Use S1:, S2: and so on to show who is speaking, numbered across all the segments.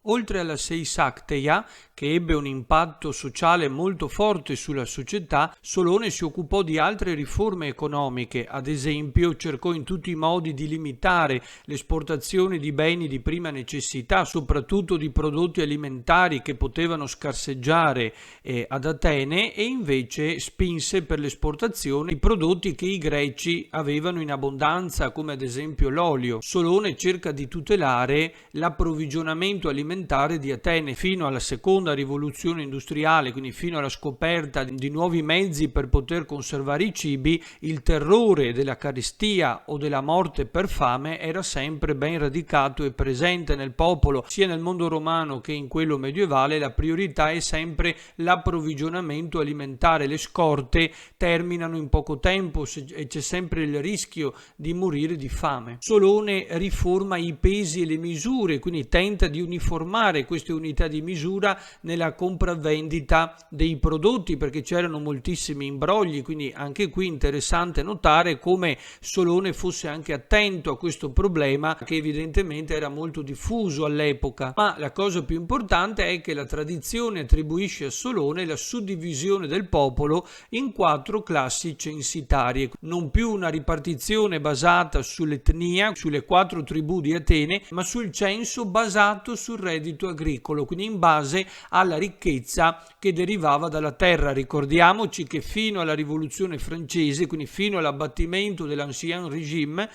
S1: Oltre alla Seisacteia, che ebbe un impatto sociale molto forte sulla società, Solone si occupò di altre riforme economiche, ad esempio cercò in tutti i modi di limitare l'esportazione di beni di prima necessità, soprattutto di prodotti alimentari che potevano scarseggiare ad Atene, e invece spinse per l'esportazione di prodotti che i greci avevano in abbondanza, come ad esempio l'olio. Solone cerca di tutelare l'approvvigionamento alimentare di Atene fino alla seconda rivoluzione industriale, quindi fino alla scoperta di nuovi mezzi per poter conservare i cibi. Il terrore della carestia o della morte per fame era sempre ben radicato e presente nel popolo, sia nel mondo romano che in quello medievale. La priorità è sempre l'approvvigionamento alimentare, le scorte terminano in poco tempo e c'è sempre il rischio di morire di fame. Solone riforma i pesi e le misure, quindi tenta di uniformare queste unità di misura nella compravendita dei prodotti, perché c'erano moltissimi imbrogli, quindi anche qui interessante notare come Solone fosse anche attento a questo problema, che evidentemente era molto diffuso all'epoca. Ma la cosa più importante è che la tradizione attribuisce a Solone la suddivisione del popolo in 4 classi censitarie, non più una ripartizione basata sull'etnia, sulle 4 tribù di Atene, ma sul censo basato sul reddito agricolo, quindi in base alla ricchezza che derivava dalla terra. Ricordiamoci che fino alla rivoluzione francese, quindi fino all'abbattimento dell'Ancien Régime,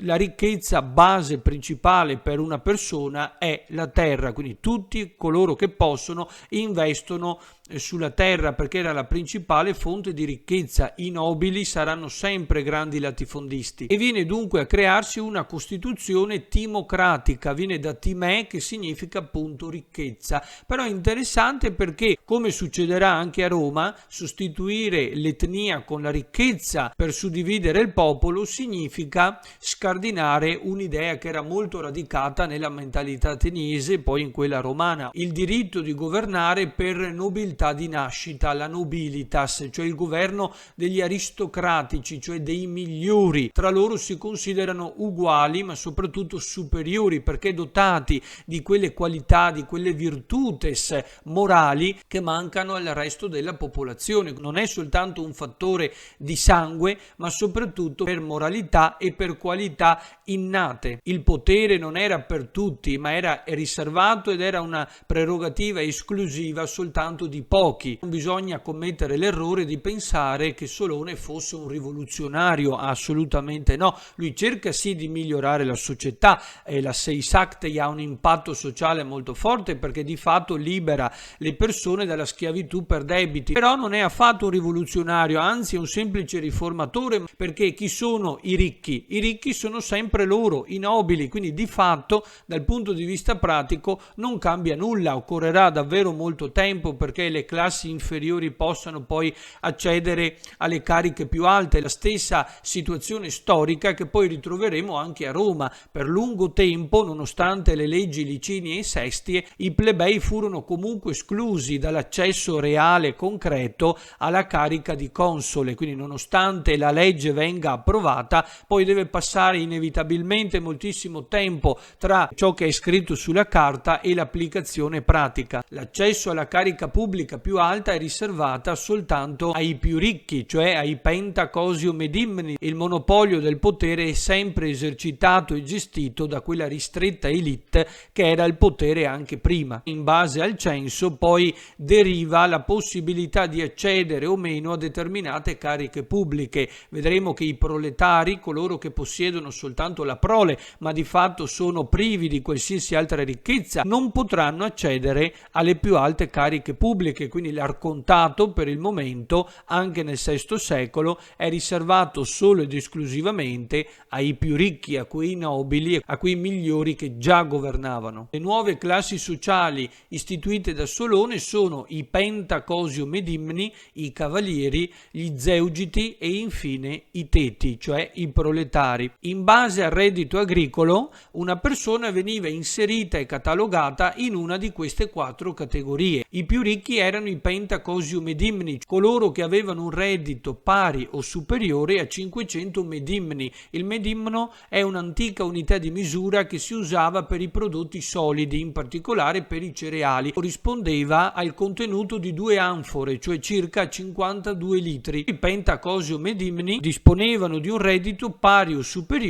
S1: la ricchezza base principale per una persona è la terra, quindi tutti coloro che possono investono sulla terra perché era la principale fonte di ricchezza. I nobili saranno sempre grandi latifondisti e viene dunque a crearsi una costituzione timocratica, viene da timè che significa appunto ricchezza. Però è interessante perché, come succederà anche a Roma, sostituire l'etnia con la ricchezza per suddividere il popolo significa scardinare un'idea che era molto radicata nella mentalità ateniese e poi in quella romana: il diritto di governare per nobiltà di nascita, la nobilitas, cioè il governo degli aristocratici, cioè dei migliori. Tra loro si considerano uguali ma soprattutto superiori perché dotati di quelle qualità, di quelle virtutes morali che mancano al resto della popolazione. Non è soltanto un fattore di sangue, ma soprattutto per moralità e per qualità innate. Il potere non era per tutti, ma era riservato ed era una prerogativa esclusiva soltanto di pochi. Non bisogna commettere l'errore di pensare che Solone fosse un rivoluzionario, assolutamente no. Lui cerca sì di migliorare la società e la Seisacteia ha un impatto sociale molto forte perché di fatto libera le persone dalla schiavitù per debiti, però non è affatto un rivoluzionario, anzi è un semplice riformatore, perché chi sono i ricchi? I ricchi sono sempre loro, i nobili, quindi di fatto dal punto di vista pratico non cambia nulla. Occorrerà davvero molto tempo perché le classi inferiori possano poi accedere alle cariche più alte. La stessa situazione storica che poi ritroveremo anche a Roma. Per lungo tempo, nonostante le leggi Licinie e Sestie, i plebei furono comunque esclusi dall'accesso reale concreto alla carica di console, quindi nonostante la legge venga approvata poi deve passare inevitabilmente moltissimo tempo tra ciò che è scritto sulla carta e l'applicazione pratica. L'accesso alla carica pubblica più alta è riservata soltanto ai più ricchi, cioè ai pentacosio medimni. Il monopolio del potere è sempre esercitato e gestito da quella ristretta elite che era il potere anche prima. In base al censo poi deriva la possibilità di accedere o meno a determinate cariche pubbliche. Vedremo che i proletari, coloro che possiedono soltanto la prole ma di fatto sono privi di qualsiasi altra ricchezza, non potranno accedere alle più alte cariche pubbliche. Quindi l'arcontato per il momento, anche nel VI secolo, è riservato solo ed esclusivamente ai più ricchi, a quei nobili, a quei migliori che già governavano. Le nuove classi sociali istituite da Solone sono i pentacosio medimni, i cavalieri, gli zeugiti e infine i teti, cioè i proletari. In base al reddito agricolo, una persona veniva inserita e catalogata in una di queste 4 categorie. I più ricchi erano i pentacosium medimni, coloro che avevano un reddito pari o superiore a 500 medimni. Il medimno è un'antica unità di misura che si usava per i prodotti solidi, in particolare per i cereali. Corrispondeva al contenuto di 2 anfore, cioè circa 52 litri. I pentacosium medimni disponevano di un reddito pari o superiore,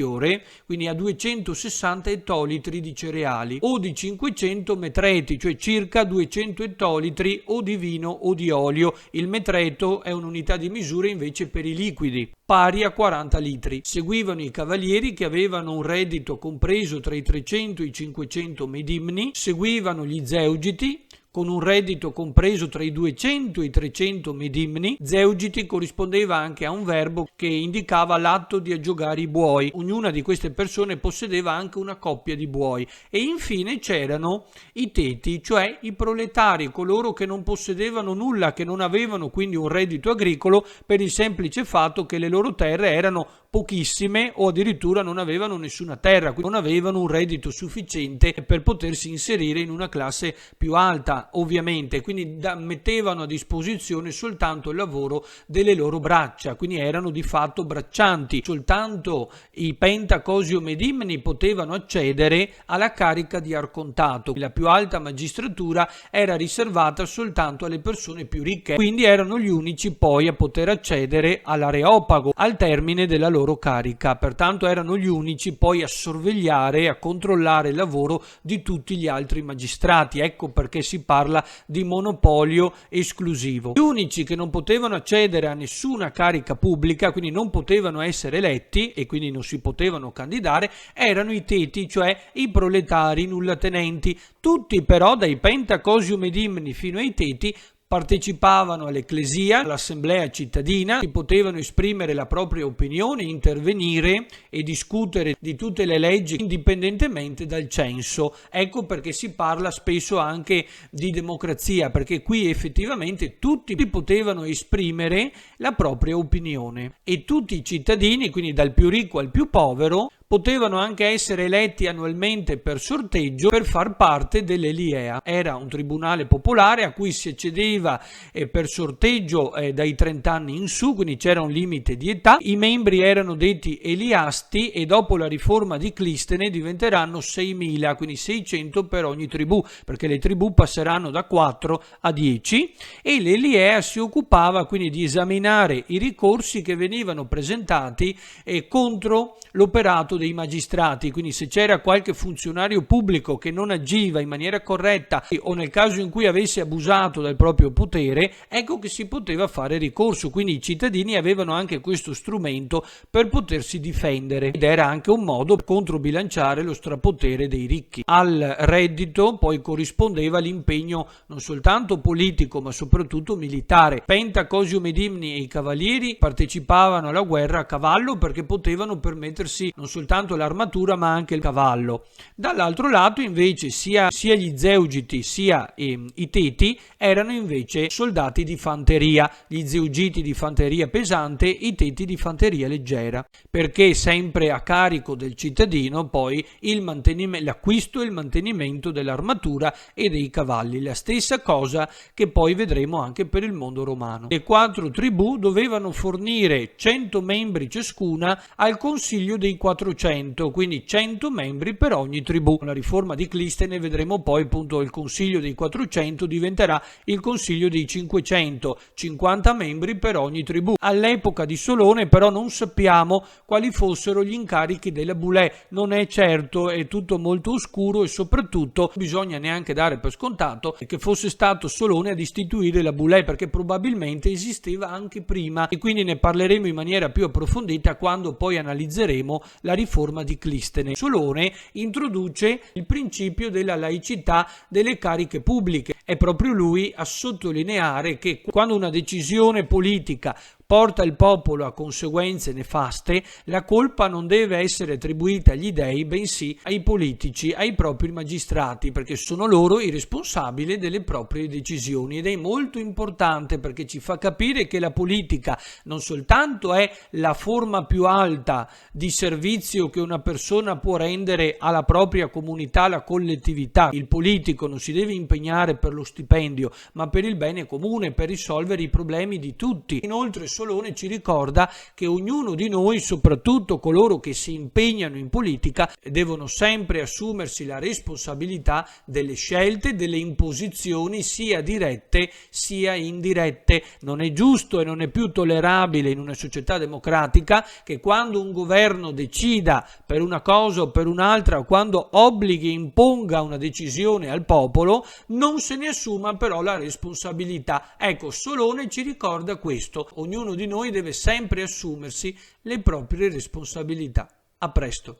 S1: quindi a 260 ettolitri di cereali, o di 500 metreti, cioè circa 200 ettolitri o di vino o di olio. Il metreto è un'unità di misura invece per i liquidi, pari a 40 litri. Seguivano i cavalieri che avevano un reddito compreso tra i 300 e i 500 medimni, seguivano gli zeugiti con un reddito compreso tra i 200 e i 300 medimni. Zeugiti corrispondeva anche a un verbo che indicava l'atto di aggiogare i buoi. Ognuna di queste persone possedeva anche una coppia di buoi. E infine c'erano i teti, cioè i proletari, coloro che non possedevano nulla, che non avevano quindi un reddito agricolo per il semplice fatto che le loro terre erano pochissime o addirittura non avevano nessuna terra, quindi non avevano un reddito sufficiente per potersi inserire in una classe più alta, ovviamente, quindi mettevano a disposizione soltanto il lavoro delle loro braccia, quindi erano di fatto braccianti. Soltanto i pentacosium medimni potevano accedere alla carica di arcontato. La più alta magistratura era riservata soltanto alle persone più ricche, quindi erano gli unici poi a poter accedere all'areopago al termine della loro carica. Pertanto erano gli unici poi a sorvegliare e a controllare il lavoro di tutti gli altri magistrati. Ecco perché si parla di monopolio esclusivo. Gli unici che non potevano accedere a nessuna carica pubblica, quindi non potevano essere eletti e quindi non si potevano candidare, erano i teti, cioè i proletari nullatenenti. Tutti però, dai pentacosium medimni fino ai teti, partecipavano all'ecclesia, all'assemblea cittadina, si potevano esprimere la propria opinione, intervenire e discutere di tutte le leggi indipendentemente dal censo. Ecco perché si parla spesso anche di democrazia, perché qui effettivamente tutti potevano esprimere la propria opinione e tutti i cittadini, quindi dal più ricco al più povero, potevano anche essere eletti annualmente per sorteggio per far parte dell'Eliea. Era un tribunale popolare a cui si accedeva per sorteggio dai 30 anni in su, quindi c'era un limite di età. I membri erano detti eliasti e dopo la riforma di Clistene diventeranno 6.000, quindi 600 per ogni tribù, perché le tribù passeranno da 4 a 10 e l'Eliea si occupava quindi di esaminare i ricorsi che venivano presentati contro l'operato dei magistrati, quindi se c'era qualche funzionario pubblico che non agiva in maniera corretta o nel caso in cui avesse abusato del proprio potere, ecco che si poteva fare ricorso, quindi i cittadini avevano anche questo strumento per potersi difendere ed era anche un modo per controbilanciare lo strapotere dei ricchi. Al reddito poi corrispondeva l'impegno non soltanto politico ma soprattutto militare. Pentacosium medimni e i cavalieri partecipavano alla guerra a cavallo perché potevano permettersi non soltanto l'armatura ma anche il cavallo. Dall'altro lato invece sia gli zeugiti sia i teti erano invece soldati di fanteria, gli zeugiti di fanteria pesante, i teti di fanteria leggera, perché sempre a carico del cittadino poi l'acquisto e il mantenimento dell'armatura e dei cavalli, la stessa cosa che poi vedremo anche per il mondo romano. Le 4 tribù dovevano fornire 100 membri ciascuna al consiglio dei 400, quindi 100 membri per ogni tribù. Con la riforma di Clistene vedremo poi appunto il consiglio dei 400 diventerà il consiglio dei 500, 50 membri per ogni tribù. All'epoca di Solone però non sappiamo quali fossero gli incarichi della Bulè, non è certo, è tutto molto oscuro e soprattutto bisogna neanche dare per scontato che fosse stato Solone ad istituire la Bulè, perché probabilmente esisteva anche prima e quindi ne parleremo in maniera più approfondita quando poi analizzeremo la riforma di Clistene. Solone introduce il principio della laicità delle cariche pubbliche. È proprio lui a sottolineare che quando una decisione politica porta il popolo a conseguenze nefaste, la colpa non deve essere attribuita agli dei, bensì ai politici, ai propri magistrati, perché sono loro i responsabili delle proprie decisioni. Ed è molto importante, perché ci fa capire che la politica non soltanto è la forma più alta di servizio che una persona può rendere alla propria comunità, alla collettività. Il politico non si deve impegnare per lo stipendio, ma per il bene comune, per risolvere i problemi di tutti. Inoltre Solone ci ricorda che ognuno di noi, soprattutto coloro che si impegnano in politica, devono sempre assumersi la responsabilità delle scelte, delle imposizioni sia dirette sia indirette. Non è giusto e non è più tollerabile in una società democratica che quando un governo decida per una cosa o per un'altra, o quando obblighi e imponga una decisione al popolo, non se ne assuma però la responsabilità. Ecco, Solone ci ricorda questo: ognuno di noi deve sempre assumersi le proprie responsabilità. A presto.